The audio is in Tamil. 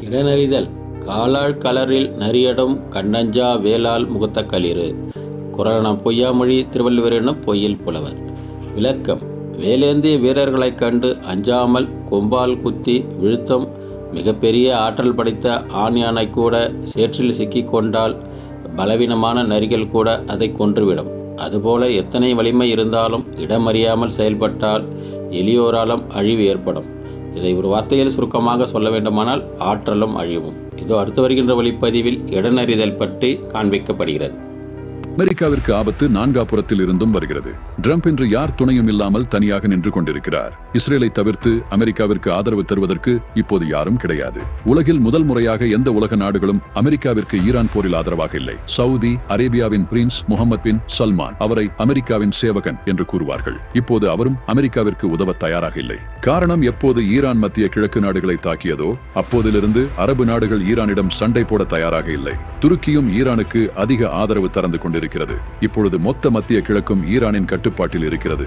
இடனறிதல் காலாள் கலரில் நரியடும் கண்ணஞ்சா வேலால் முகத்த களிறு. குறளம் பொய்யாமொழி திருவள்ளுவர் எனும் பொய்யில் புலவர். விளக்கம்: வேலேந்திய வீரர்களைக் கண்டு அஞ்சாமல் கொம்பால் குத்தி வீழ்த்தும் மிகப்பெரிய ஆற்றல் படைத்த ஆண் யானை கூட சேற்றில் சிக்கிக் கொண்டால் பலவீனமான நரிகள் கூட அதை கொன்றுவிடும். அதுபோல எத்தனை வலிமை இருந்தாலும் இடமறியாமல் செயல்பட்டால் எளியோராலும் அழிவு ஏற்படும். இதை ஒரு வார்த்தையில் சுருக்கமாக சொல்ல வேண்டுமானால் ஆற்றலும் அழிவும். இதோ அடுத்து வருகின்ற ஒளிப்பதிவில் இடனறிதல் பற்றி காண்பிக்கப்படுகிறது. அமெரிக்காவிற்கு ஆபத்து நான்காபுரத்தில் இருந்தும் வருகிறது. ட்ரம்ப் இன்று யார் துணையும் இல்லாமல் தனியாக நின்று கொண்டிருக்கிறார். இஸ்ரேலை தவிர்த்து அமெரிக்காவிற்கு ஆதரவு தருவதற்கு இப்போது யாரும் கிடையாது. உலகில் முதல் முறையாக எந்த உலக நாடுகளும் அமெரிக்காவிற்கு ஈரான் போரில் ஆதரவாக இல்லை. சவுதி அரேபியாவின் பிரின்ஸ் முகமது பின் சல்மான் அவரை அமெரிக்காவின் சேவகன் என்று கூறுவார்கள். இப்போது அவரும் அமெரிக்காவிற்கு உதவ தயாராக இல்லை. காரணம், எப்போது ஈரான் மத்திய கிழக்கு நாடுகளை தாக்கியதோ அப்போதிலிருந்து அரபு நாடுகள் ஈரானிடம் சண்டை போட தயாராக இல்லை. துருக்கியும் ஈரானுக்கு அதிக ஆதரவு தரந்து கொண்டிருக்கிறது. இப்பொழுது மொத்த மத்திய கிழக்கும் ஈரானின் கட்டுப்பாட்டில் இருக்கிறது.